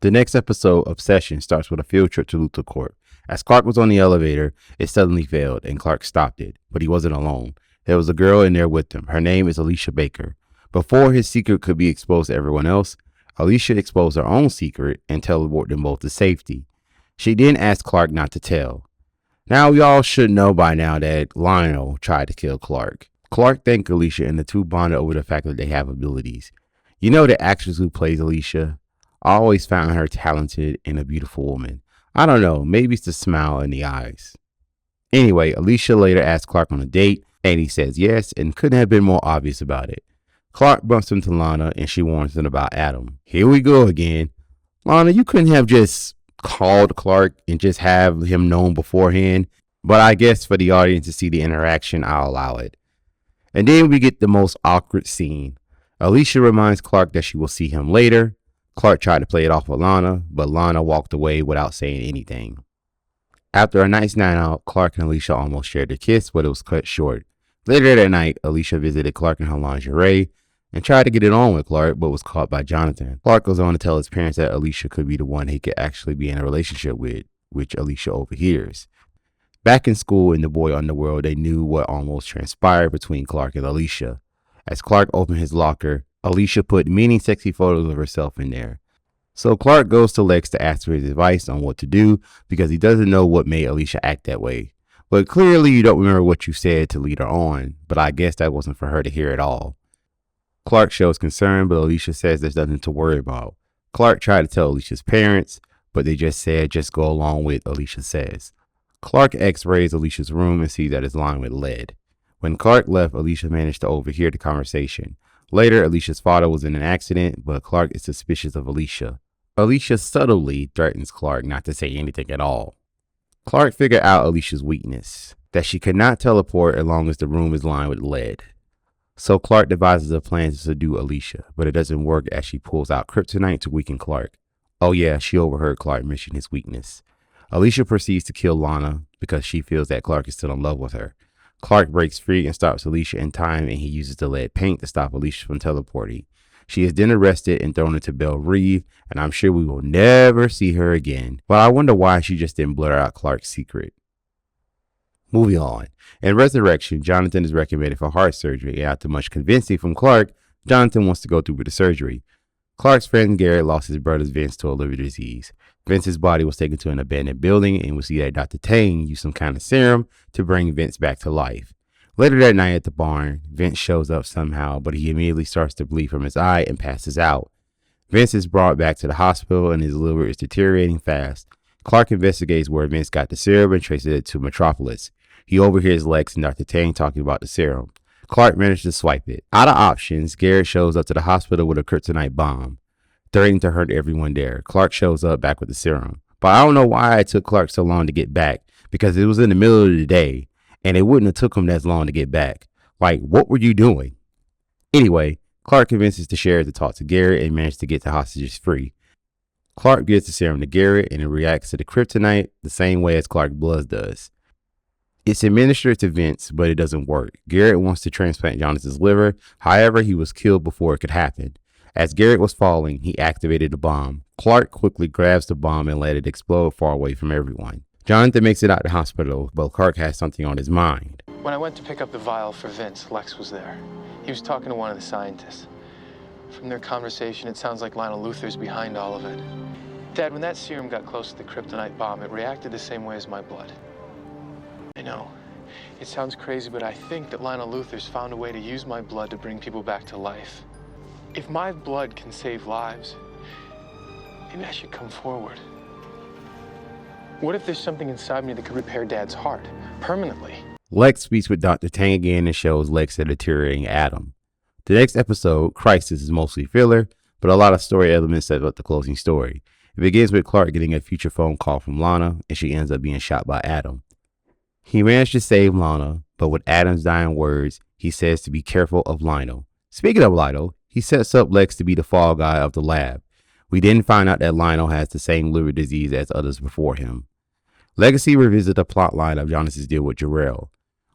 The next episode, Obsession, starts with a field trip to Luthor Corp. As Clark was on the elevator, it suddenly failed and Clark stopped it, but he wasn't alone. There was a girl in there with him. Her name is Alicia Baker. Before his secret could be exposed to everyone else, Alicia exposed her own secret and teleported them both to safety. She then asked Clark not to tell. Now we all should know by now that Lionel tried to kill Clark. Clark thanked Alicia and the two bonded over the fact that they have abilities. You know, the actress who plays Alicia, I always found her talented and a beautiful woman. I don't know, maybe it's the smile in the eyes. Anyway, Alicia later asked Clark on a date, and he says yes and couldn't have been more obvious about it. Clark bumps into Lana and she warns him about Adam. Here we go again. Lana, you couldn't have just called Clark and just have him known beforehand, but I guess for the audience to see the interaction, I'll allow it. And then we get the most awkward scene. Alicia reminds Clark that she will see him later. Clark tried to play it off with Lana, but Lana walked away without saying anything. After a nice night out, Clark and Alicia almost shared a kiss, but it was cut short. Later that night, Alicia visited Clark in her lingerie and tried to get it on with Clark, but was caught by Jonathan. Clark goes on to tell his parents that Alicia could be the one he could actually be in a relationship with, which Alicia overhears. Back in school in the boy underworld, they knew what almost transpired between Clark and Alicia. As Clark opened his locker, Alicia put many sexy photos of herself in there. So Clark goes to Lex to ask for his advice on what to do because he doesn't know what made Alicia act that way. But clearly you don't remember what you said to lead her on, but I guess that wasn't for her to hear at all. Clark shows concern, but Alicia says there's nothing to worry about. Clark tried to tell Alicia's parents, but they just said just go along with Alicia says. Clark x-rays Alicia's room and sees that it's lined with lead. When Clark left, Alicia managed to overhear the conversation. Later, Alicia's father was in an accident, but Clark is suspicious of Alicia. Alicia subtly threatens Clark not to say anything at all. Clark figured out Alicia's weakness, that she could not teleport as long as the room is lined with lead. So Clark devises a plan to subdue Alicia, but it doesn't work as she pulls out kryptonite to weaken Clark. Oh yeah, she overheard Clark mention his weakness. Alicia proceeds to kill Lana because she feels that Clark is still in love with her. Clark breaks free and stops Alicia in time, and he uses the lead paint to stop Alicia from teleporting. She is then arrested and thrown into Belle Reve, and I'm sure we will never see her again. But I wonder why she just didn't blur out Clark's secret. Moving on. In Resurrection, Jonathan is recommended for heart surgery, and after much convincing from Clark, Jonathan wants to go through with the surgery. Clark's friend Garrett lost his brother Vince to a liver disease. Vince's body was taken to an abandoned building, and we see that Dr. Tang used some kind of serum to bring Vince back to life. Later that night at the barn, Vince shows up somehow, but he immediately starts to bleed from his eye and passes out. Vince is brought back to the hospital, and his liver is deteriorating fast. Clark investigates where Vince got the serum and traces it to Metropolis. He overhears Lex and Dr. Tang talking about the serum. Clark manages to swipe it. Out of options, Garrett shows up to the hospital with a kryptonite bomb, threatening to hurt everyone there. Clark shows up back with the serum. But I don't know why it took Clark so long to get back, because it was in the middle of the day, and it wouldn't have took him that long to get back. Like, what were you doing? Anyway, Clark convinces the sheriff to talk to Garrett and manages to get the hostages free. Clark gives the serum to Garrett, and it reacts to the kryptonite the same way as Clark's blood does. It's administered to Vince, but it doesn't work. Garrett wants to transplant Jonathan's liver. However, he was killed before it could happen. As Garrett was falling, he activated the bomb. Clark quickly grabs the bomb and let it explode far away from everyone. Jonathan makes it out the hospital, but Clark has something on his mind. When I went to pick up the vial for Vince, Lex was there. He was talking to one of the scientists. From their conversation, it sounds like Lionel Luthor's behind all of it. Dad, when that serum got close to the kryptonite bomb, it reacted the same way as my blood. I know. It sounds crazy, but I think that Lionel Luthor's found a way to use my blood to bring people back to life. If my blood can save lives, maybe I should come forward. What if there's something inside me that could repair Dad's heart permanently? Lex speaks with Dr. Tang again and shows Lex a deteriorating Adam. The next episode, Crisis, is mostly filler, but a lot of story elements set up the closing story. It begins with Clark getting a future phone call from Lana, and she ends up being shot by Adam. He managed to save Lana, but with Adam's dying words, he says to be careful of Lionel. Speaking of Lionel, he sets up Lex to be the fall guy of the lab. We then find out that Lionel has the same liver disease as others before him. Legacy revisits the plotline of Jonathan's deal with Jor-El.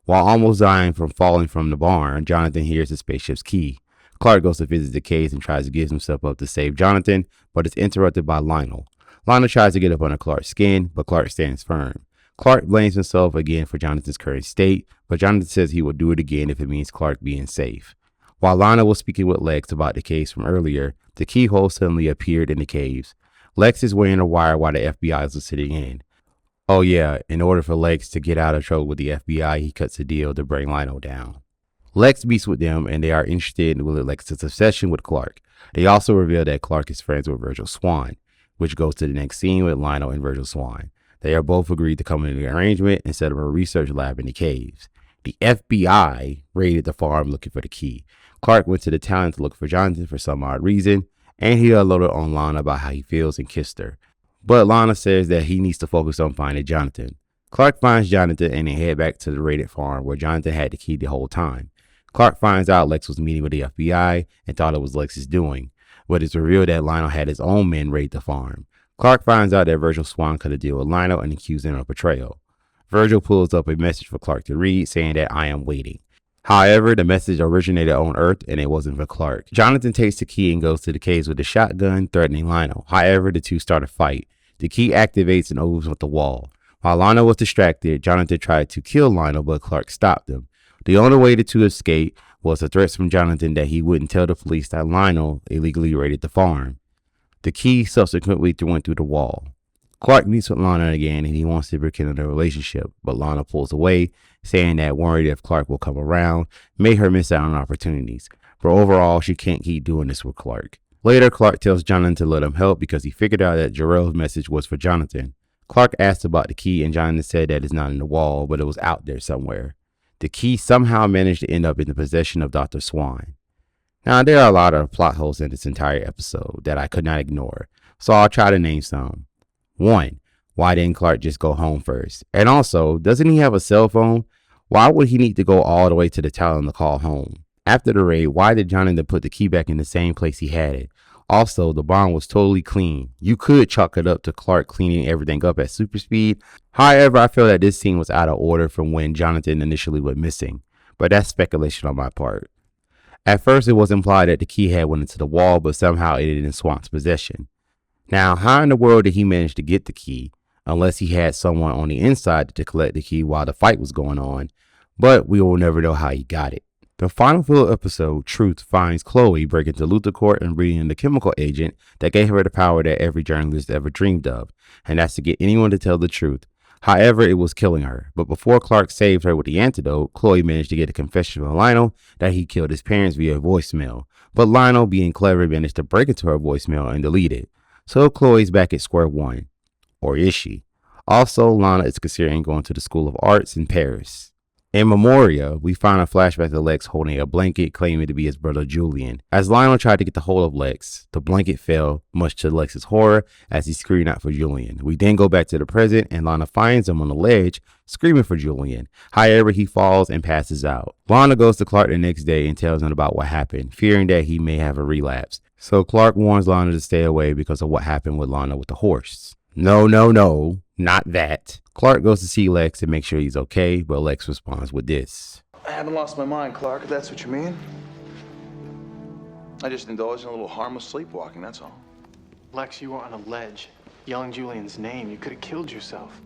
While almost dying from falling from the barn, Jonathan hears the spaceship's key. Clark goes to visit the caves and tries to give himself up to save Jonathan, but is interrupted by Lionel. Lana tries to get up under Clark's skin, but Clark stands firm. Clark blames himself again for Jonathan's current state, but Jonathan says he will do it again if it means Clark being safe. While Lana was speaking with Lex about the caves from earlier, the keyhole suddenly appeared in the caves. Lex is wearing a wire while the FBI is sitting in. Oh yeah, in order for Lex to get out of trouble with the FBI, he cuts a deal to bring Lionel down. Lex meets with them and they are interested in Lex's obsession with Clark. They also reveal that Clark is friends with Virgil Swan, which goes to the next scene with Lionel and Virgil Swan. They are both agreed to come into the arrangement and set up a research lab in the caves. The FBI raided the farm looking for the key. Clark went to the town to look for Jonathan for some odd reason, and he unloaded on Lana about how he feels and kissed her. But Lana says that he needs to focus on finding Jonathan. Clark finds Jonathan and they head back to the raided farm where Jonathan had the key the whole time. Clark finds out Lex was meeting with the FBI and thought it was Lex's doing, but it's revealed that Lionel had his own men raid the farm. Clark finds out that Virgil Swan could have dealt with Lionel and accused him of betrayal. Virgil pulls up a message for Clark to read saying that I am waiting. However, the message originated on Earth and it wasn't for Clark. Jonathan takes the key and goes to the caves with a shotgun, threatening Lionel. However, the two start a fight. The key activates and opens with the wall. While Lana was distracted, Jonathan tried to kill Lionel, but Clark stopped him. The only way the two escaped was the threats from Jonathan that he wouldn't tell the police that Lionel illegally raided the farm. The key subsequently went through the wall. Clark meets with Lana again and he wants to rekindle the relationship, but Lana pulls away, saying that worried if Clark will come around, made her miss out on opportunities. But overall, she can't keep doing this with Clark. Later, Clark tells Jonathan to let him help because he figured out that Jarrell's message was for Jonathan. Clark asked about the key and Jonathan said that it's not in the wall, but it was out there somewhere. The key somehow managed to end up in the possession of Dr. Swan. Now, there are a lot of plot holes in this entire episode that I could not ignore, so I'll try to name some. 1. Why didn't Clark just go home first? And also, doesn't he have a cell phone? Why would he need to go all the way to the town to call home? After the raid, why did Jonathan put the key back in the same place he had it? Also, the barn was totally clean. You could chalk it up to Clark cleaning everything up at super speed. However, I feel that this scene was out of order from when Jonathan initially went missing, but that's speculation on my part. At first, it was implied that the key had went into the wall, but somehow it ended in Swan's possession. Now, how in the world did he manage to get the key, unless he had someone on the inside to collect the key while the fight was going on, but we will never know how he got it. The final full episode, Truth, finds Chloe breaking into Luthor Court and breeding the chemical agent that gave her the power that every journalist ever dreamed of, and that's to get anyone to tell the truth. However, it was killing her. But before Clark saved her with the antidote, Chloe managed to get a confession from Lionel that he killed his parents via voicemail. But Lionel, being clever, managed to break into her voicemail and delete it. So Chloe's back at square one. Or is she? Also, Lana is considering going to the School of Arts in Paris. In Memoria, we find a flashback of Lex holding a blanket claiming to be his brother Julian. As Lionel tried to get the hold of Lex, the blanket fell, much to Lex's horror, as he screamed out for Julian. We then go back to the present and Lana finds him on the ledge, screaming for Julian. However, he falls and passes out. Lana goes to Clark the next day and tells him about what happened, fearing that he may have a relapse. So Clark warns Lana to stay away because of what happened with Lana with the horse. No, not that. Clark goes to see Lex and make sure he's okay, but Lex responds with this. I haven't lost my mind, Clark, if that's what you mean. I just indulged in a little harmless sleepwalking, that's all. Lex, you were on a ledge. Yelling Julian's name, you could have killed yourself.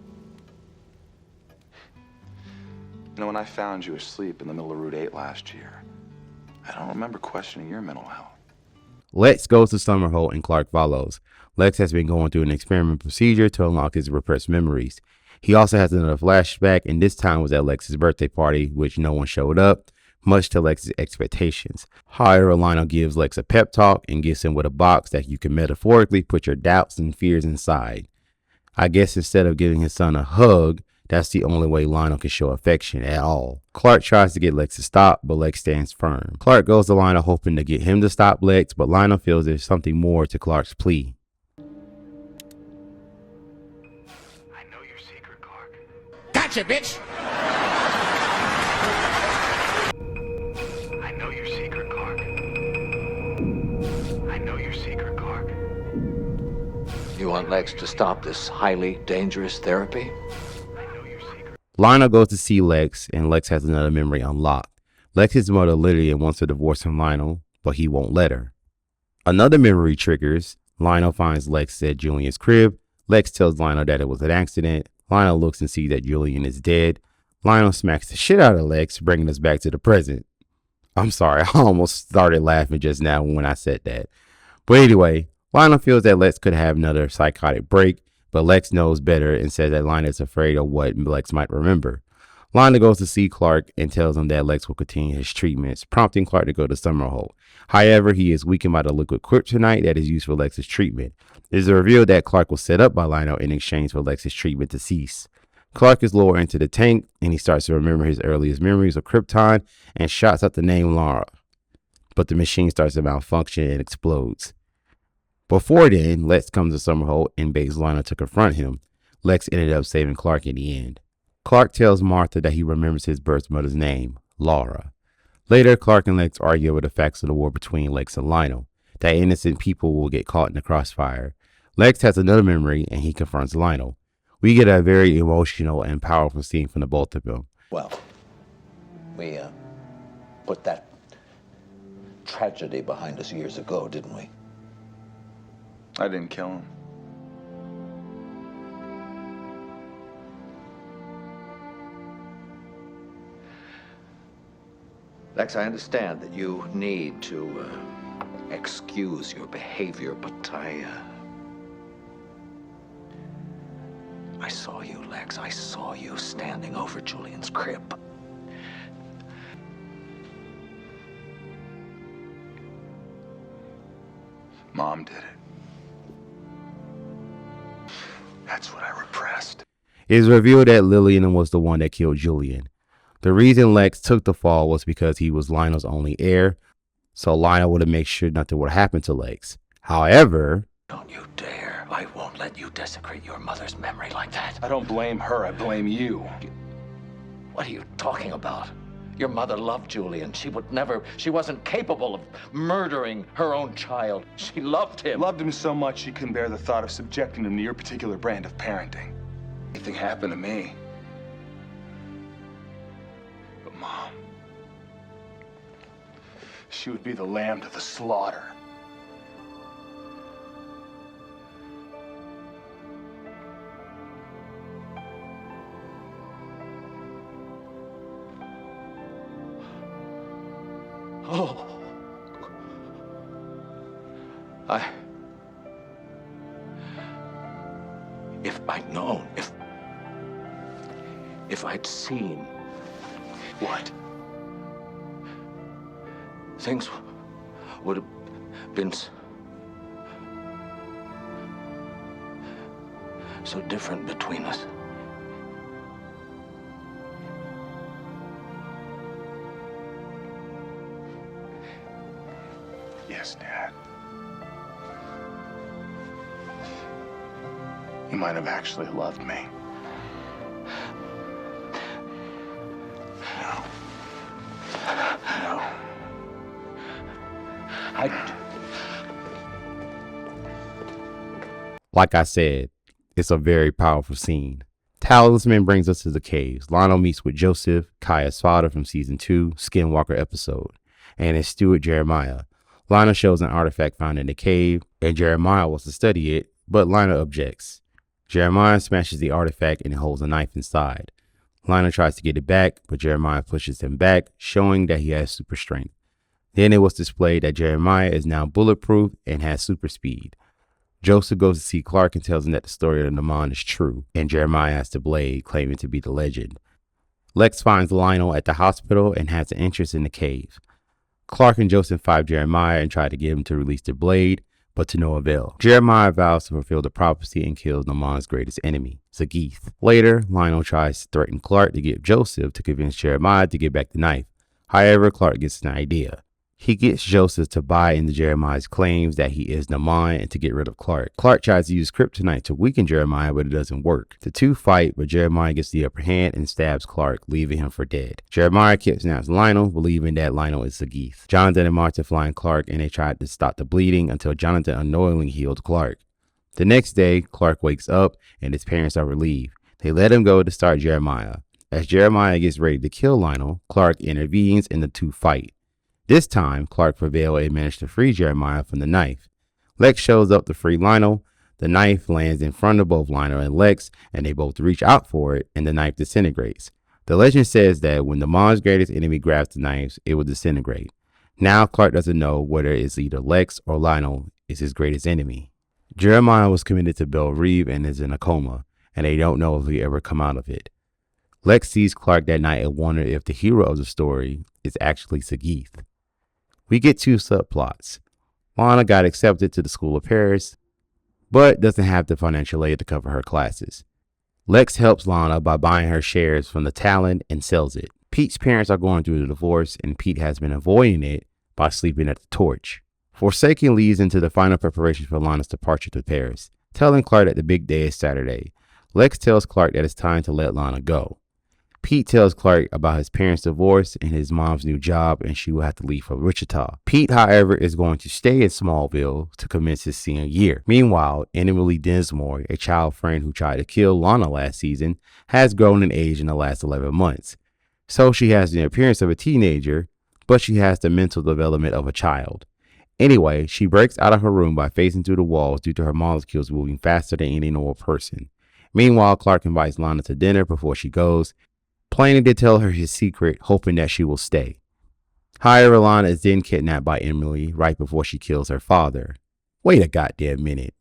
You know, when I found you asleep in the middle of Route 8 last year, I don't remember questioning your mental health. Lex goes to Summerhold and Clark follows. Lex has been going through an experiment procedure to unlock his repressed memories. He also has another flashback, and this time was at Lex's birthday party, which no one showed up, much to Lex's expectations. However, Lionel gives Lex a pep talk and gifts him with a box that you can metaphorically put your doubts and fears inside. I guess instead of giving his son a hug, that's the only way Lionel can show affection at all. Clark tries to get Lex to stop, but Lex stands firm. Clark goes to Lionel hoping to get him to stop Lex, but Lionel feels there's something more to Clark's plea. Gotcha, bitch! I know your secret, Clark. I know your secret, Clark. You want Lex to stop this highly dangerous therapy? I know your secret. Lionel goes to see Lex, and Lex has another memory unlocked. Lex's mother Lydia wants a divorce from Lionel, but he won't let her. Another memory triggers. Lionel finds Lex at Julian's crib. Lex tells Lionel that it was an accident. Lionel looks and sees that Julian is dead. Lionel smacks the shit out of Lex, bringing us back to the present. I'm sorry, I almost started laughing just now when I said that. But anyway, Lionel feels that Lex could have another psychotic break, but Lex knows better and says that Lionel is afraid of what Lex might remember. Lana goes to see Clark and tells him that Lex will continue his treatments, prompting Clark to go to Summerhold. However, he is weakened by the liquid kryptonite that is used for Lex's treatment. It is revealed that Clark was set up by Lionel in exchange for Lex's treatment to cease. Clark is lowered into the tank, and he starts to remember his earliest memories of Krypton and shouts out the name Lara. But the machine starts to malfunction and explodes. Before then, Lex comes to Summerhold and begs Lana to confront him. Lex ended up saving Clark in the end. Clark tells Martha that he remembers his birth mother's name, Lara. Later, Clark and Lex argue over the facts of the war between Lex and Lionel, that innocent people will get caught in the crossfire. Lex has another memory and he confronts Lionel. We get a very emotional and powerful scene from the both of them. Well, we put that tragedy behind us years ago, didn't we? I didn't kill him. Lex, I understand that you need to excuse your behavior, but I saw you, Lex. I saw you standing over Julian's crib. Mom did it. That's what I repressed. It is revealed that Lillian was the one that killed Julian. The reason Lex took the fall was because he was Lionel's only heir, so Lionel would have made sure nothing would happen to Lex. However, Don't you dare. I won't let you desecrate your mother's memory like that. I don't blame her, I blame you. What are you talking about? Your mother loved Julian. She wasn't capable of murdering her own child. She loved him. Loved him so much she couldn't bear the thought of subjecting him to your particular brand of parenting. Anything happened to me. But Mom, she would be the lamb to the slaughter. Oh. If I'd known, if I'd seen. What? Things would have been so different between us. Yes, Dad. You might have actually loved me. No. No. like I said, it's a very powerful scene. Talisman brings us to the caves. Lionel meets with Joseph, Kaya's father from season 2, Skinwalker episode, and his steward Jeremiah. Lionel shows an artifact found in the cave, and Jeremiah wants to study it, but Lionel objects. Jeremiah smashes the artifact and it holds a knife inside. Lionel tries to get it back, but Jeremiah pushes him back, showing that he has super strength. Then it was displayed that Jeremiah is now bulletproof and has super speed. Joseph goes to see Clark and tells him that the story of the Naman is true, and Jeremiah has the blade, claiming to be the legend. Lex finds Lionel at the hospital and has an interest in the cave. Clark and Joseph fight Jeremiah and try to get him to release the blade, but to no avail. Jeremiah vows to fulfill the prophecy and kills Naman's greatest enemy, Zageeth. Later, Lionel tries to threaten Clark to get Joseph to convince Jeremiah to give back the knife. However, Clark gets an idea. He gets Joseph to buy into Jeremiah's claims that he is Naman and to get rid of Clark. Clark tries to use kryptonite to weaken Jeremiah, but it doesn't work. The two fight, but Jeremiah gets the upper hand and stabs Clark, leaving him for dead. Jeremiah kidnaps Lionel, believing that Lionel is Zageeth. Jonathan and Martha find Clark and they try to stop the bleeding until Jonathan unknowingly heals Clark. The next day, Clark wakes up and his parents are relieved. They let him go to start Jeremiah. As Jeremiah gets ready to kill Lionel, Clark intervenes and the two fight. This time, Clark prevailed and managed to free Jeremiah from the knife. Lex shows up to free Lionel. The knife lands in front of both Lionel and Lex, and they both reach out for it, and the knife disintegrates. The legend says that when the mom's greatest enemy grabs the knives, it will disintegrate. Now Clark doesn't know whether it's either Lex or Lionel is his greatest enemy. Jeremiah was committed to Belle Reve and is in a coma, and they don't know if he'll ever come out of it. Lex sees Clark that night and wonders if the hero of the story is actually Sagith. We get two subplots. Lana got accepted to the School of Paris, but doesn't have the financial aid to cover her classes. Lex helps Lana by buying her shares from the Talon and sells it. Pete's parents are going through the divorce, and Pete has been avoiding it by sleeping at the Torch. Forsaken leads into the final preparations for Lana's departure to Paris, telling Clark that the big day is Saturday. Lex tells Clark that it's time to let Lana go. Pete tells Clark about his parents' divorce and his mom's new job, and she will have to leave for Wichita. Pete, however, is going to stay in Smallville to commence his senior year. Meanwhile, Emily Dinsmore, a child friend who tried to kill Lana last season, has grown in age in the last 11 months. So she has the appearance of a teenager, but she has the mental development of a child. Anyway, she breaks out of her room by facing through the walls due to her molecules moving faster than any normal person. Meanwhile, Clark invites Lana to dinner before she goes, planning to tell her his secret, hoping that she will stay. However, Lana is then kidnapped by Emily right before she kills her father. Wait a goddamn minute.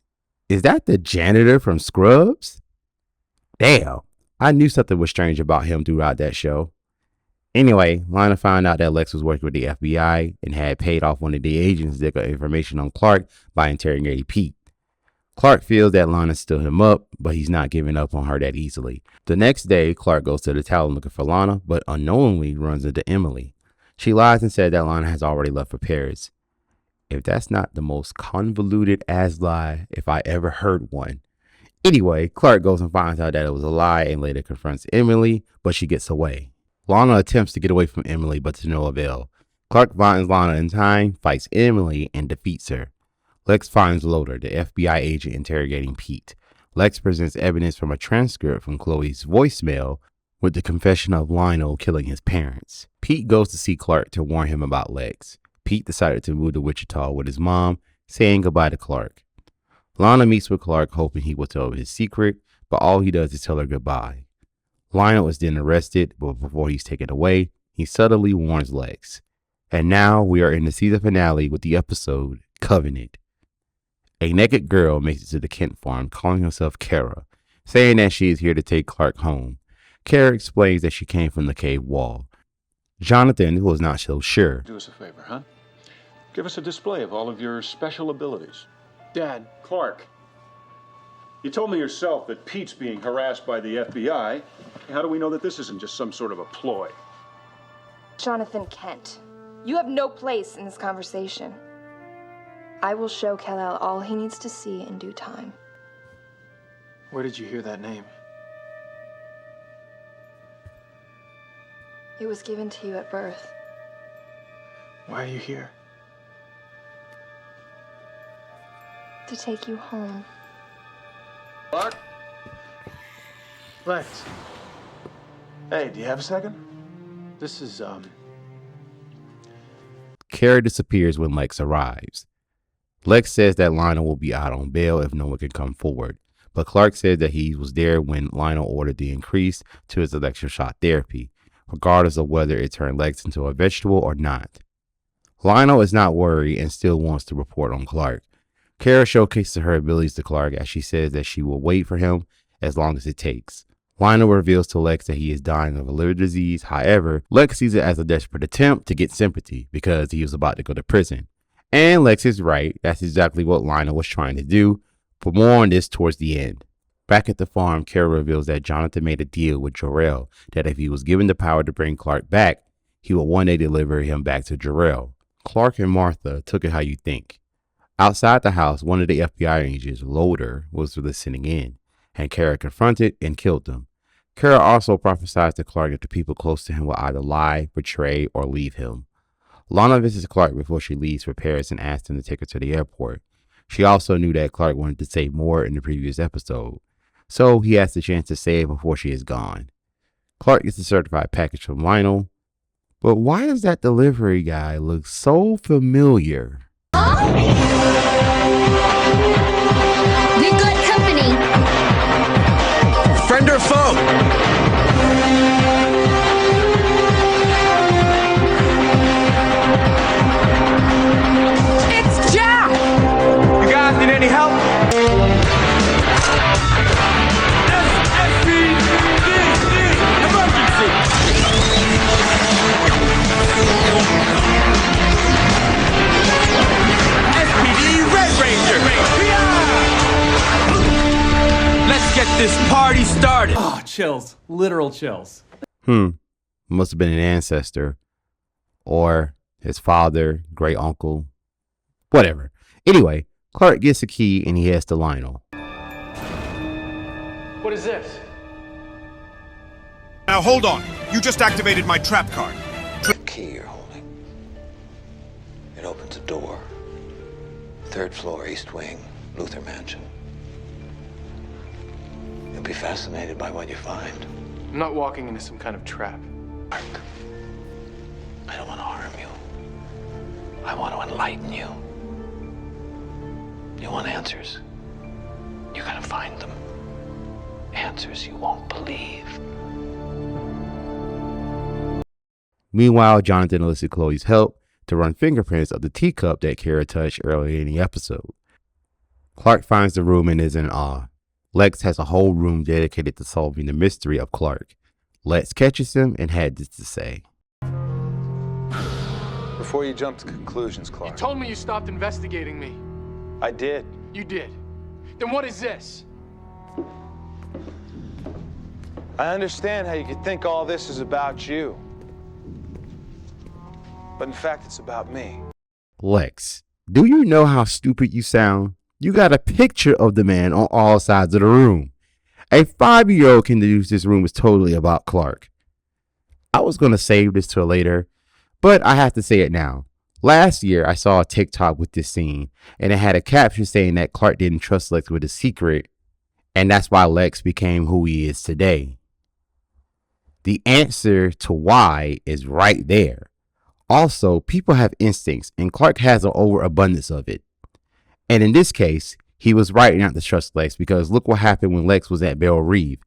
Is that the janitor from Scrubs? Damn, I knew something was strange about him throughout that show. Anyway, Lana found out that Lex was working with the FBI and had paid off one of the agents that got information on Clark by interrogating Pete. Clark feels that Lana stood him up, but he's not giving up on her that easily. The next day, Clark goes to the Talon looking for Lana, but unknowingly runs into Emily. She lies and said that Lana has already left for Paris. If that's not the most convoluted ass lie if I ever heard one. Anyway, Clark goes and finds out that it was a lie and later confronts Emily, but she gets away. Lana attempts to get away from Emily, but to no avail. Clark finds Lana in time, fights Emily, and defeats her. Lex finds Loader, the FBI agent interrogating Pete. Lex presents evidence from a transcript from Chloe's voicemail with the confession of Lionel killing his parents. Pete goes to see Clark to warn him about Lex. Pete decided to move to Wichita with his mom, saying goodbye to Clark. Lana meets with Clark, hoping he will tell her his secret, but all he does is tell her goodbye. Lionel is then arrested, but before he's taken away, he subtly warns Lex. And now we are in the season finale with the episode Covenant. A naked girl makes it to the Kent farm, calling herself Kara, saying that she is here to take Clark home. Kara explains that she came from the cave wall. Jonathan, who is not so sure, Do us a favor, huh? Give us a display of all of your special abilities. Dad, Clark, you told me yourself that Pete's being harassed by the FBI. How do we know that this isn't just some sort of a ploy? Jonathan Kent, you have no place in this conversation. I will show Kal-El all he needs to see in due time. where did you hear that name? It was given to you at birth. Why are you here? To take you home. Clark? Lex, Hey, do you have a second? this is, Kara disappears when Lex arrives. Lex says that Lionel will be out on bail if no one can come forward, but Clark says that he was there when Lionel ordered the increase to his electroshock therapy, regardless of whether it turned Lex into a vegetable or not. Lionel is not worried and still wants to report on Clark. Kara showcases her abilities to Clark as she says that she will wait for him as long as it takes. Lionel reveals to Lex that he is dying of a liver disease. However, Lex sees it as a desperate attempt to get sympathy because he was about to go to prison. And Lex is right. That's exactly what Lionel was trying to do. But more on this towards the end. Back at the farm, Kara reveals that Jonathan made a deal with Jor-El that if he was given the power to bring Clark back, he would one day deliver him back to Jor-El. Clark and Martha took it how you think. Outside the house, one of the FBI agents, Loader, was listening in, and Kara confronted and killed him. Kara also prophesies to Clark that the people close to him will either lie, betray, or leave him. Lana visits Clark before she leaves for Paris and asks him to take her to the airport. She also knew that Clark wanted to say more in the previous episode, so he has the chance to say it before she is gone. Clark gets a certified package from Lionel, But why does that delivery guy look so familiar? We've got company. Friend or foe? It's Jack! You guys need any help? Let's get this party started. Oh, chills. Literal chills. Must have been an ancestor. Or his father, great uncle. Whatever. Anyway, Clark gets a key and he heads to Lionel. What is this? Now hold on. You just activated my trap card. The key you're holding. It opens a door. 3rd floor, East Wing, Luther Mansion. You'll be fascinated by what you find. I'm not walking into some kind of trap. Mark, I don't want to harm you. I want to enlighten you. You want answers? You're gonna find them. Answers you won't believe. Meanwhile, Jonathan enlisted Chloe's help to run fingerprints of the teacup that Kara touched earlier in the episode. Clark finds the room and is in awe. Lex has a whole room dedicated to solving the mystery of Clark. Lex catches him and had this to say. Before you jump to conclusions, Clark. You told me you stopped investigating me. I did. You did. Then what is this? I understand how you could think all this is about you. But in fact, it's about me. Lex, do you know how stupid you sound? You got a picture of the man on all sides of the room. A 5-year-old can deduce this room is totally about Clark. I was going to save this till later, but I have to say it now. Last year, I saw a TikTok with this scene, and it had a caption saying that Clark didn't trust Lex with a secret, and that's why Lex became who he is today. The answer to why is right there. Also, people have instincts, and Clark has an overabundance of it. And in this case, he was right not to trust Lex, because look what happened when Lex was at Belle Reve.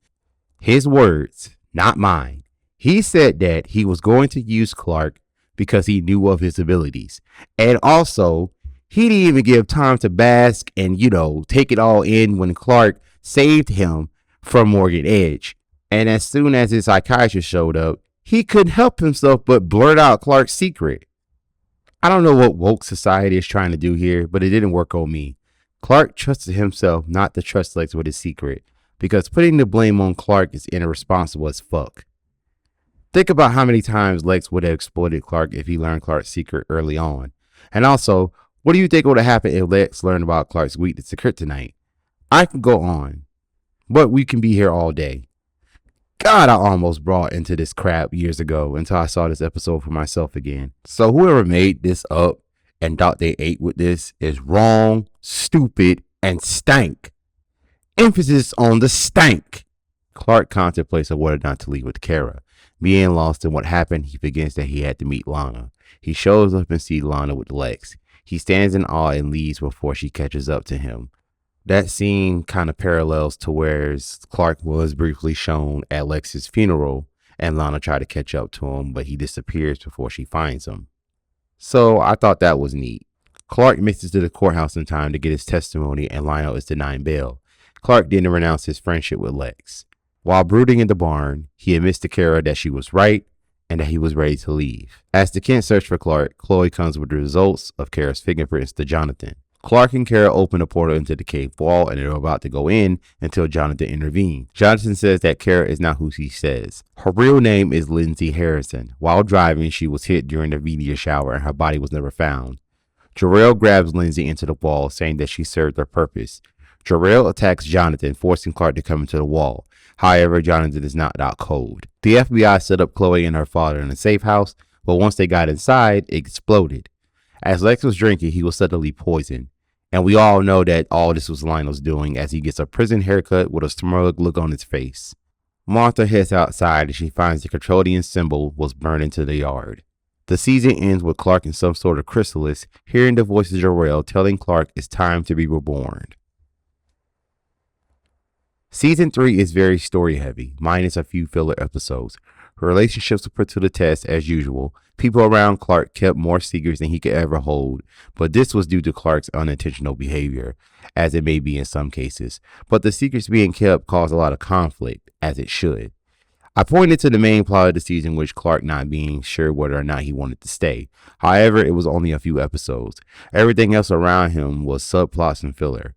His words, not mine. He said that he was going to use Clark because he knew of his abilities. And also, he didn't even give time to bask and, take it all in when Clark saved him from Morgan Edge. And as soon as his psychiatrist showed up, he couldn't help himself but blurt out Clark's secret. I don't know what woke society is trying to do here, but it didn't work on me. Clark trusted himself not to trust Lex with his secret, because putting the blame on Clark is irresponsible as fuck. Think about how many times Lex would have exploited Clark if he learned Clark's secret early on. And also, what do you think would have happened if Lex learned about Clark's weakness to kryptonite? I could go on, but we can be here all day. God, I almost brought into this crap years ago until I saw this episode for myself again. So whoever made this up and thought they ate with this is wrong, stupid, and stank. Emphasis on the stank. Clark contemplates on whether or not to leave with Kara. Being lost in what happened, he forgets that he had to meet Lana. He shows up and sees Lana with Lex. He stands in awe and leaves before she catches up to him. That scene kind of parallels to where Clark was briefly shown at Lex's funeral, and Lana tried to catch up to him, but he disappears before she finds him. So I thought that was neat. Clark makes it to the courthouse in time to get his testimony, and Lionel is denying bail. Clark didn't renounce his friendship with Lex. While brooding in the barn, he admits to Kara that she was right and that he was ready to leave. As the Kent search for Clark, Chloe comes with the results of Kara's fingerprints to Jonathan. Clark and Kara open a portal into the cave wall, and they're about to go in until Jonathan intervenes. Jonathan says that Kara is not who she says. Her real name is Lindsay Harrison. While driving, she was hit during the meteor shower, and her body was never found. Jarrell grabs Lindsay into the wall, saying that she served her purpose. Jarrell attacks Jonathan, forcing Clark to come into the wall. However, Jonathan is knocked out cold. The FBI set up Chloe and her father in a safe house, but once they got inside, it exploded. As Lex was drinking, he was suddenly poisoned. And we all know that all this was Lionel's doing, as he gets a prison haircut with a smug look on his face. Martha heads outside and she finds the Controlian symbol was burned into the yard. The season ends with Clark in some sort of chrysalis, hearing the voice of Jor-El telling Clark it's time to be reborn. Season 3 is very story heavy, minus a few filler episodes. Her relationships were put to the test as usual. People around Clark kept more secrets than he could ever hold, but this was due to Clark's unintentional behavior, as it may be in some cases. But the secrets being kept caused a lot of conflict, as it should. I pointed to the main plot of the season, which Clark not being sure whether or not he wanted to stay. However, it was only a few episodes. Everything else around him was subplots and filler.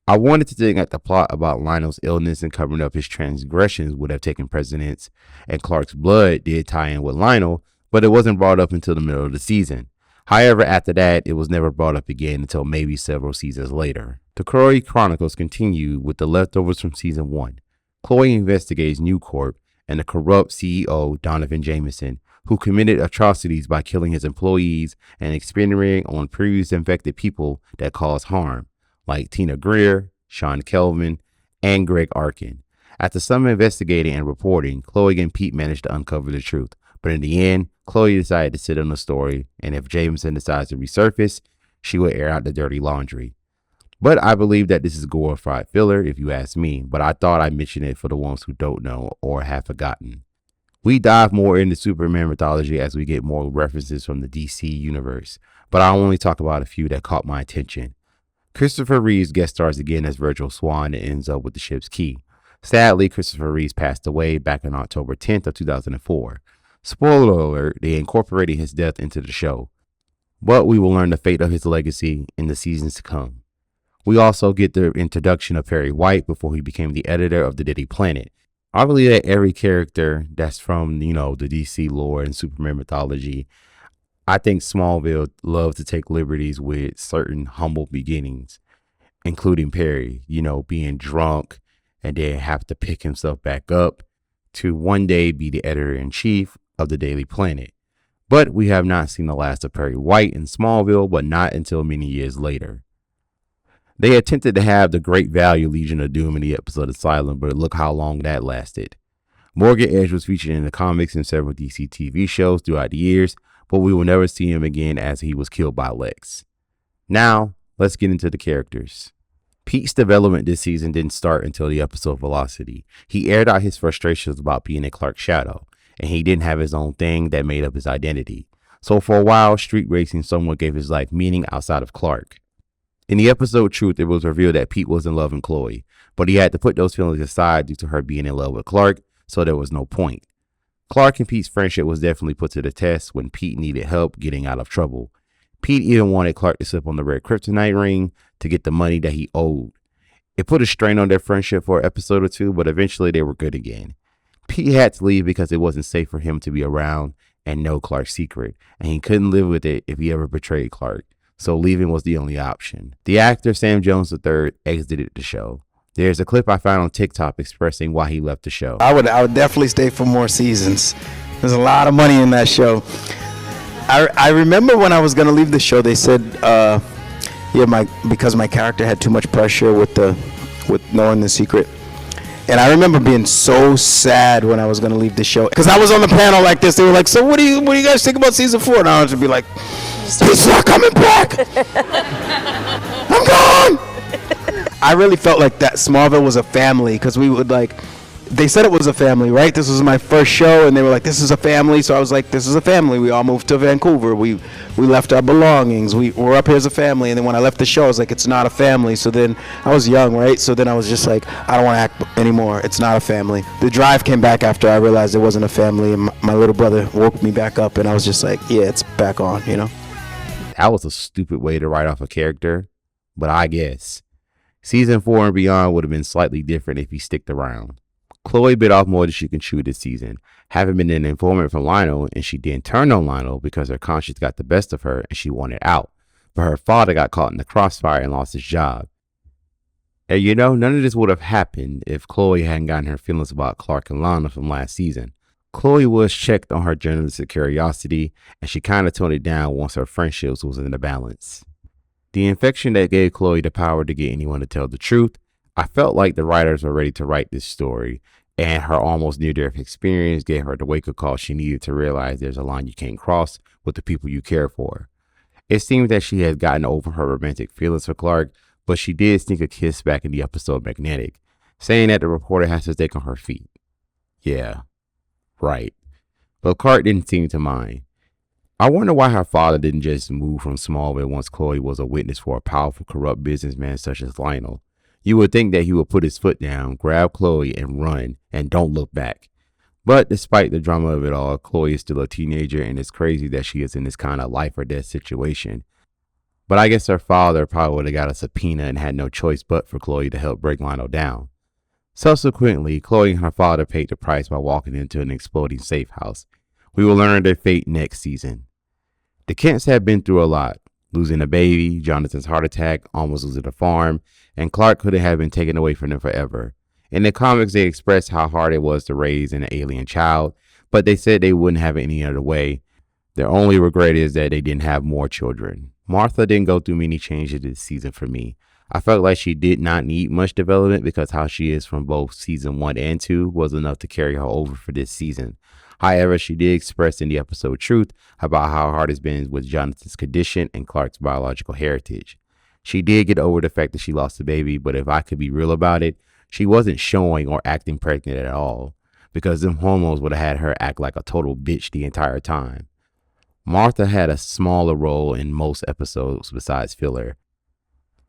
I wanted to think that the plot about Lionel's illness and covering up his transgressions would have taken precedence, and Clark's blood did tie in with Lionel, but it wasn't brought up until the middle of the season. However, after that, it was never brought up again until maybe several seasons later. The Chronicles continue with the leftovers from season 1. Chloe investigates New Corp and the corrupt CEO, Donovan Jameson, who committed atrocities by killing his employees and experimenting on previously infected people that caused harm, like Tina Greer, Sean Kelvin, and Greg Arkin. After some investigating and reporting, Chloe and Pete managed to uncover the truth. But in the end, Chloe decided to sit on the story, and if Jameson decides to resurface, she would air out the dirty laundry. But I believe that this is glorified filler, if you ask me, but I thought I'd mention it for the ones who don't know or have forgotten. We dive more into Superman mythology as we get more references from the DC universe, but I'll only talk about a few that caught my attention. Christopher Reeves guest stars again as Virgil Swan and ends up with the ship's key. Sadly, Christopher Reeves passed away back on October 10th of 2004. Spoiler alert, they incorporated his death into the show. But we will learn the fate of his legacy in the seasons to come. We also get the introduction of Perry White before he became the editor of the Daily Planet. I believe that every character that's from, the DC lore and Superman mythology, I think Smallville loves to take liberties with certain humble beginnings, including Perry, being drunk and then have to pick himself back up to one day be the editor-in-chief of the Daily Planet. But we have not seen the last of Perry White in Smallville, but not until many years later. They attempted to have the Great Value Legion of Doom in the episode Asylum, but look how long that lasted. Morgan Edge was featured in the comics and several DC TV shows throughout the years, but we will never see him again as he was killed by Lex. Now, let's get into the characters. Pete's development this season didn't start until the episode Velocity. He aired out his frustrations about being in Clark's shadow, and he didn't have his own thing that made up his identity. So for a while, street racing somewhat gave his life meaning outside of Clark. In the episode Truth, it was revealed that Pete was in love with Chloe, but he had to put those feelings aside due to her being in love with Clark, so there was no point. Clark and Pete's friendship was definitely put to the test when Pete needed help getting out of trouble. Pete even wanted Clark to slip on the red kryptonite ring to get the money that he owed. It put a strain on their friendship for an episode or two, but eventually they were good again. Pete had to leave because it wasn't safe for him to be around and know Clark's secret, and he couldn't live with it if he ever betrayed Clark. So leaving was the only option. The actor Sam Jones III exited the show. There's a clip I found on TikTok expressing why he left the show. I would definitely stay for more seasons. There's a lot of money in that show. I remember when I was gonna leave the show, they said, because my character had too much pressure with knowing the secret. And I remember being so sad when I was gonna leave the show, because I was on the panel like this. They were like, "So what do you guys think about season 4?" And I was just be like, "He's not coming back. I'm gone." I really felt like that Smallville was a family, because we would they said it was a family, right? This was my first show, and they were like, "This is a family." So I was like, "This is a family." We all moved to Vancouver. We left our belongings. We're up here as a family. And then when I left the show, I was like, "It's not a family." So then I was young, right? So then I was just like, "I don't want to act anymore. It's not a family." The drive came back after I realized it wasn't a family, and my little brother woke me back up, and I was just like, "Yeah, it's back on," That was a stupid way to write off a character, but I guess. Season 4 and beyond would have been slightly different if he sticked around. Chloe bit off more than she can chew this season, having been an informant from Lionel, and she then turned on Lionel because her conscience got the best of her and she wanted out. But her father got caught in the crossfire and lost his job. And none of this would have happened if Chloe hadn't gotten her feelings about Clark and Lana from last season. Chloe was checked on her journalistic curiosity, and she kind of toned it down once her friendships was in the balance. The infection that gave Chloe the power to get anyone to tell the truth, I felt like the writers were ready to write this story, and her almost near-death experience gave her the wake-up call she needed to realize there's a line you can't cross with the people you care for. It seemed that she had gotten over her romantic feelings for Clark, but she did sneak a kiss back in the episode Magnetic, saying that the reporter has to stay on her feet. Yeah, right. But Clark didn't seem to mind. I wonder why her father didn't just move from Smallville once Chloe was a witness for a powerful, corrupt businessman such as Lionel. You would think that he would put his foot down, grab Chloe, and run, and don't look back. But despite the drama of it all, Chloe is still a teenager, and it's crazy that she is in this kind of life or death situation. But I guess her father probably would have got a subpoena and had no choice but for Chloe to help break Lionel down. Subsequently, Chloe and her father paid the price by walking into an exploding safe house. We will learn their fate next season. The Kents have been through a lot. Losing a baby, Jonathan's heart attack, almost losing a farm, and Clark could have been taken away from them forever. In the comics, they expressed how hard it was to raise an alien child, but they said they wouldn't have it any other way. Their only regret is that they didn't have more children. Martha didn't go through many changes this season for me. I felt like she did not need much development because how she is from both season 1 and 2 was enough to carry her over for this season. However, she did express in the episode truth about how hard it's been with Jonathan's condition and Clark's biological heritage. She did get over the fact that she lost the baby, but if I could be real about it, she wasn't showing or acting pregnant at all, because them hormones would have had her act like a total bitch the entire time. Martha had a smaller role in most episodes besides filler,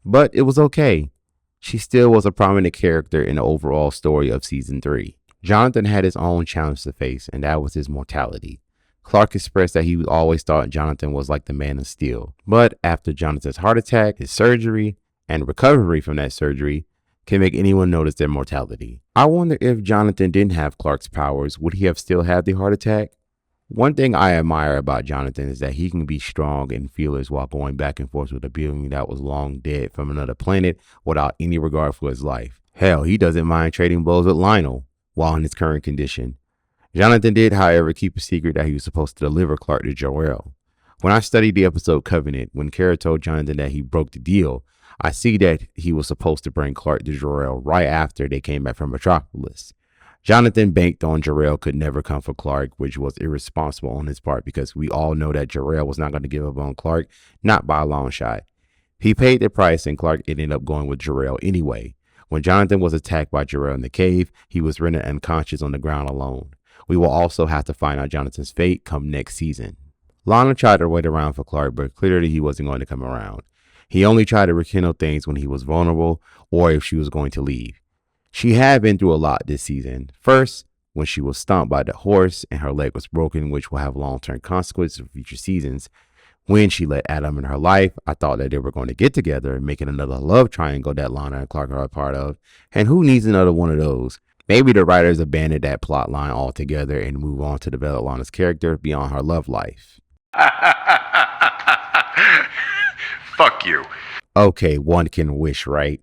but it was okay. She still was a prominent character in the overall story of season 3. Jonathan had his own challenge to face, and that was his mortality. Clark expressed that he always thought Jonathan was like the Man of Steel, but after Jonathan's heart attack, his surgery, and recovery from that surgery can make anyone notice their mortality. I wonder if Jonathan didn't have Clark's powers, would he have still had the heart attack? One thing I admire about Jonathan is that he can be strong and fearless while going back and forth with a being that was long dead from another planet without any regard for his life. Hell, he doesn't mind trading blows with Lionel while in his current condition. Jonathan did, however, keep a secret that he was supposed to deliver Clark to Jor-El. When I studied the episode Covenant, when Kara told Jonathan that he broke the deal, I see that he was supposed to bring Clark to Jor-El right after they came back from Metropolis. Jonathan banked on Jor-El could never come for Clark, which was irresponsible on his part because we all know that Jor-El was not going to give up on Clark, not by a long shot. He paid the price and Clark ended up going with Jor-El anyway. When Jonathan was attacked by Jor-El in the cave, he was rendered unconscious on the ground alone. We will also have to find out Jonathan's fate come next season. Lana tried to wait around for Clark, but clearly he wasn't going to come around. He only tried to rekindle things when he was vulnerable or if she was going to leave. She had been through a lot this season. First, when she was stomped by the horse and her leg was broken, which will have long-term consequences for future seasons. When she let Adam in her life, I thought that they were going to get together, making another love triangle that Lana and Clark are a part of. And who needs another one of those? Maybe the writers abandoned that plot line altogether and move on to develop Lana's character beyond her love life. Fuck you. Okay, one can wish, right?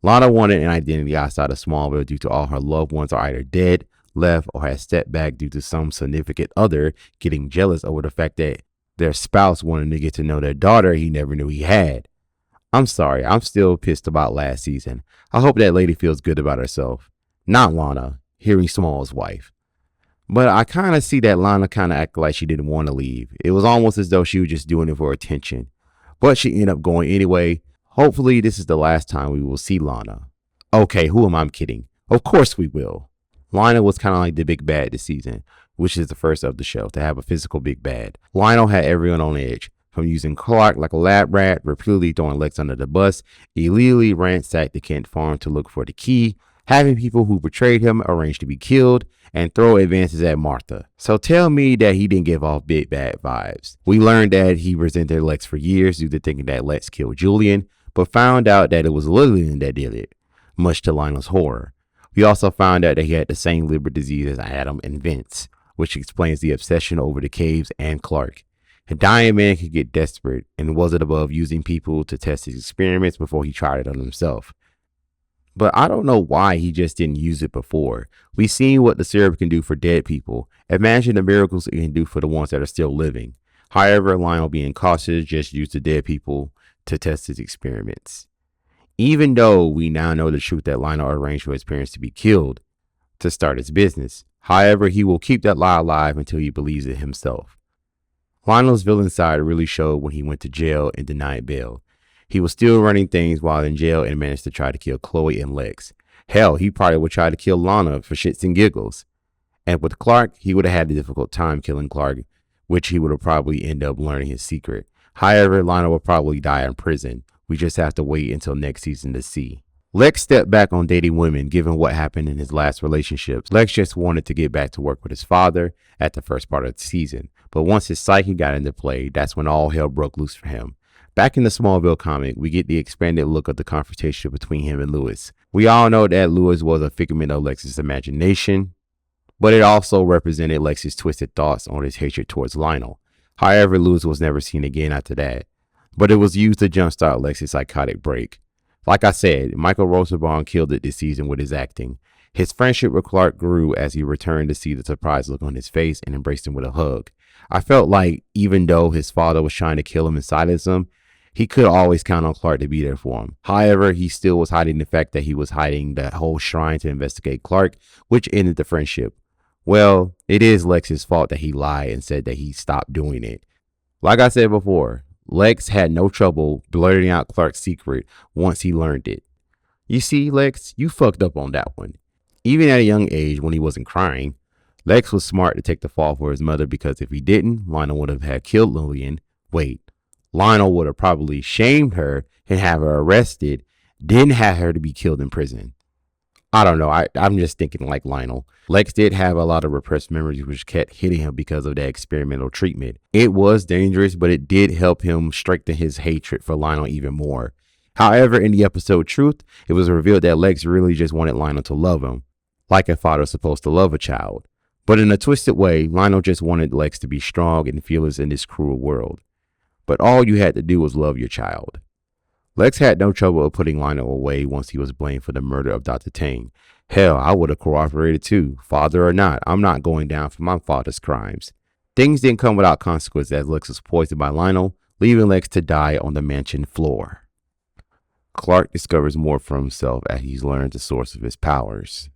Lana wanted an identity outside of Smallville due to all her loved ones are either dead, left, or had stepped back due to some significant other getting jealous over the fact that their spouse wanted to get to know their daughter he never knew he had. I'm sorry, I'm still pissed about last season. I hope that lady feels good about herself. Not Lana, Harry Small's wife. But I kind of see that Lana kind of acted like she didn't want to leave. It was almost as though she was just doing it for attention. But she ended up going anyway. Hopefully this is the last time we will see Lana. Okay, who am I kidding? Of course we will. Lionel was kind of like the big bad this season, which is the first of the show to have a physical big bad. Lionel had everyone on edge, from using Clark like a lab rat, repeatedly throwing Lex under the bus, illegally ransacked the Kent farm to look for the key, having people who betrayed him arrange to be killed, and throw advances at Martha. So tell me that he didn't give off big bad vibes. We learned that he resented Lex for years due to thinking that Lex killed Julian, but found out that it was Lillian that did it, much to Lionel's horror. We also found out that he had the same liver disease as Adam and Vince, which explains the obsession over the caves and Clark. A dying man could get desperate, and was it above using people to test his experiments before he tried it on himself? But I don't know why he just didn't use it before. We've seen what the syrup can do for dead people. Imagine the miracles it can do for the ones that are still living. However, Lionel, being cautious, just used the dead people to test his experiments. Even though we now know the truth that Lionel arranged for his parents to be killed, to start his business. However, he will keep that lie alive until he believes it himself. Lionel's villain side really showed when he went to jail and denied bail. He was still running things while in jail and managed to try to kill Chloe and Lex. Hell, he probably would try to kill Lana for shits and giggles. And with Clark, he would have had a difficult time killing Clark, which he would have probably end up learning his secret. However, Lana will probably die in prison. We just have to wait until next season to see. Lex stepped back on dating women given what happened in his last relationships. Lex just wanted to get back to work with his father at the first part of the season. But once his psyche got into play, that's when all hell broke loose for him. Back in the Smallville comic, we get the expanded look of the confrontation between him and Lewis. We all know that Lewis was a figment of Lex's imagination, but it also represented Lex's twisted thoughts on his hatred towards Lionel. However, Lewis was never seen again after that, but it was used to jumpstart Lex's psychotic break. Like I said, Michael Rosenbaum killed it this season with his acting. His friendship with Clark grew as he returned to see the surprised look on his face and embraced him with a hug. I felt like even though his father was trying to kill him and silence him, he could always count on Clark to be there for him. However, he still was hiding the fact that he was hiding the whole shrine to investigate Clark, which ended the friendship. Well, it is Lex's fault that he lied and said that he stopped doing it. Like I said before, Lex had no trouble blurting out Clark's secret once he learned it. You see, Lex, you fucked up on that one. Even at a young age when he wasn't crying, Lex was smart to take the fall for his mother because if he didn't, Lionel would have had killed Lillian. Wait, Lionel would have probably shamed her and have her arrested, then have her to be killed in prison. I don't know. I'm just thinking like Lionel. Lex did have a lot of repressed memories which kept hitting him because of that experimental treatment. It was dangerous, but it did help him strengthen his hatred for Lionel even more. However, in the episode Truth, it was revealed that Lex really just wanted Lionel to love him, like a father is supposed to love a child. But in a twisted way, Lionel just wanted Lex to be strong and fearless in this cruel world. But all you had to do was love your child. Lex had no trouble putting Lionel away once he was blamed for the murder of Dr. Tang. Hell, I would have cooperated too. Father or not, I'm not going down for my father's crimes. Things didn't come without consequence as Lex was poisoned by Lionel, leaving Lex to die on the mansion floor. Clark discovers more for himself as he's learned the source of his powers.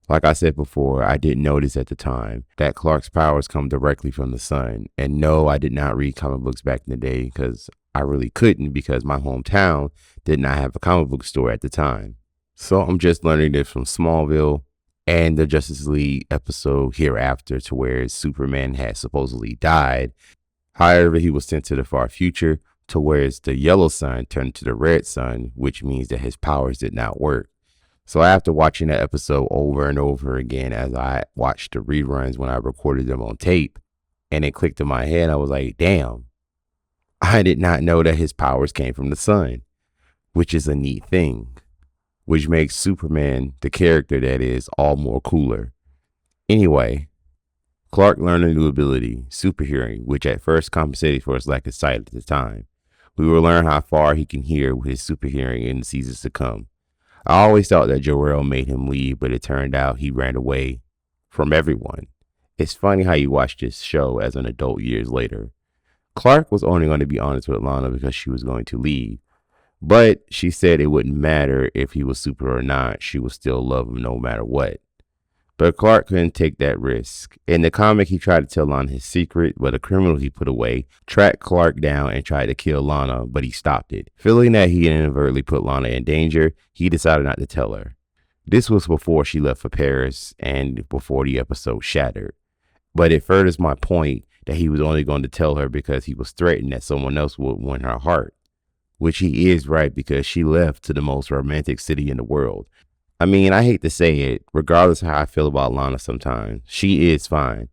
Like I said before, I didn't notice at the time that Clark's powers come directly from the sun. And no, I did not read comic books back in the day because I really couldn't because my hometown did not have a comic book store at the time. So I'm just learning this from Smallville and the Justice League episode Hereafter to where Superman had supposedly died. However, he was sent to the far future to where the yellow sun turned to the red sun, which means that his powers did not work. So after watching that episode over and over again as I watched the reruns when I recorded them on tape, and it clicked in my head, I was like, damn, I did not know that his powers came from the sun, which is a neat thing, which makes Superman, the character that is, all more cooler. Anyway, Clark learned a new ability, super hearing, which at first compensated for his lack of sight at the time. We will learn how far he can hear with his super hearing in the seasons to come. I always thought that Jor-El made him leave, but it turned out he ran away from everyone. It's funny how you watch this show as an adult years later. Clark was only going to be honest with Lana because she was going to leave, but she said it wouldn't matter if he was super or not, she would still love him no matter what. But Clark couldn't take that risk. In the comic, he tried to tell Lana his secret, but a criminal he put away tracked Clark down and tried to kill Lana, but he stopped it. Feeling that he inadvertently put Lana in danger, he decided not to tell her. This was before she left for Paris and before the episode shattered. But it furthers my point that he was only going to tell her because he was threatened that someone else would win her heart. Which he is right because she left to the most romantic city in the world. I mean, I hate to say it, regardless of how I feel about Lana sometimes, she is fine.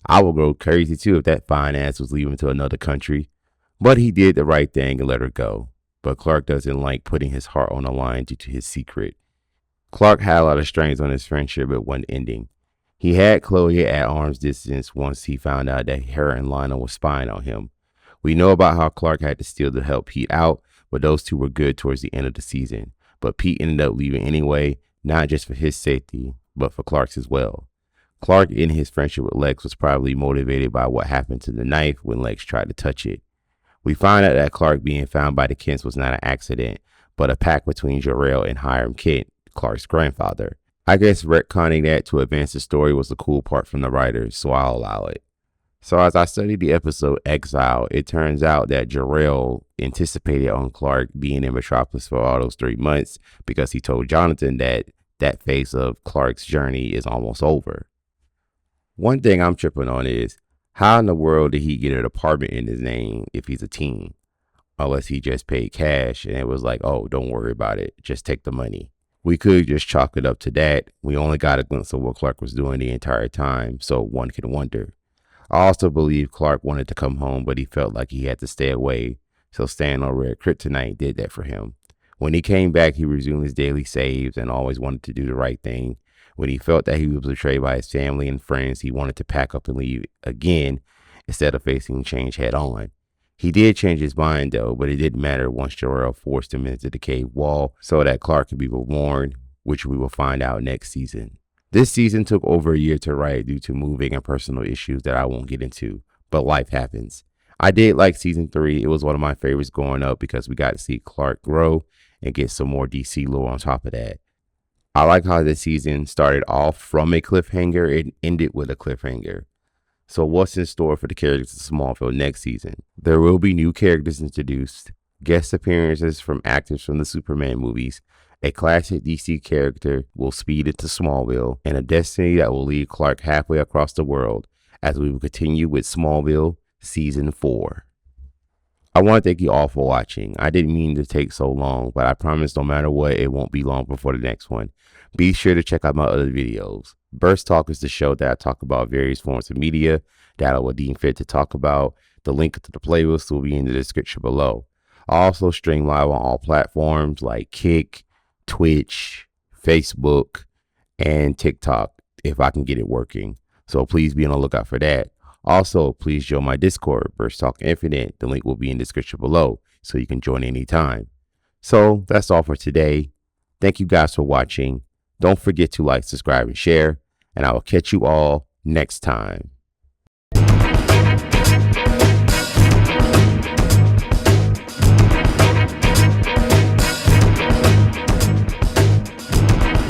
I would go crazy too if that fine ass was leaving to another country. But he did the right thing and let her go. But Clark doesn't like putting his heart on the line due to his secret. Clark had a lot of strains on his friendship at one ending. He had Chloe at arm's distance once he found out that her and Lana were spying on him. We know about how Clark had to steal to help Pete out, but those two were good towards the end of the season. But Pete ended up leaving anyway, not just for his safety, but for Clark's as well. Clark, in his friendship with Lex, was probably motivated by what happened to the knife when Lex tried to touch it. We find out that Clark being found by the Kents was not an accident, but a pact between Jor-El and Hiram Kent, Clark's grandfather. I guess retconning that to advance the story was the cool part from the writers, so I'll allow it. So as I studied the episode Exile, it turns out that Jor-El anticipated on Clark being in Metropolis for all those 3 months because he told Jonathan that that phase of Clark's journey is almost over. One thing I'm tripping on is, how in the world did he get an apartment in his name if he's a teen? Unless he just paid cash and it was like, oh, don't worry about it, just take the money. We could just chalk it up to that. We only got a glimpse of what Clark was doing the entire time, so one can wonder. I also believe Clark wanted to come home, but he felt like he had to stay away, so staying on Red Kryptonite did that for him. When he came back, he resumed his daily saves and always wanted to do the right thing. When he felt that he was betrayed by his family and friends, he wanted to pack up and leave again instead of facing change head on. He did change his mind though, but it didn't matter once Jor-El forced him into the cave wall so that Clark could be reborn, which we will find out next season. This season took over a year to write due to moving and personal issues that I won't get into, but life happens. I did like season 3. It was one of my favorites growing up because we got to see Clark grow and get some more DC lore on top of that. I like how this season started off from a cliffhanger and ended with a cliffhanger. So what's in store for the characters of Smallville next season? There will be new characters introduced, guest appearances from actors from the Superman movies, a classic DC character will speed into Smallville, and a destiny that will lead Clark halfway across the world as we will continue with Smallville Season 4. I want to thank you all for watching. I didn't mean to take so long, but I promise no matter what, it won't be long before the next one. Be sure to check out my other videos. Burst Talk is the show that I talk about various forms of media that I would deem fit to talk about. The link to the playlist will be in the description below. I also stream live on all platforms like Kick, Twitch, Facebook, and TikTok if I can get it working. So please be on the lookout for that. Also, please join my Discord, Burst Talk Infinite. The link will be in the description below so you can join anytime. So that's all for today. Thank you guys for watching. Don't forget to like, subscribe, and share. And I will catch you all next time.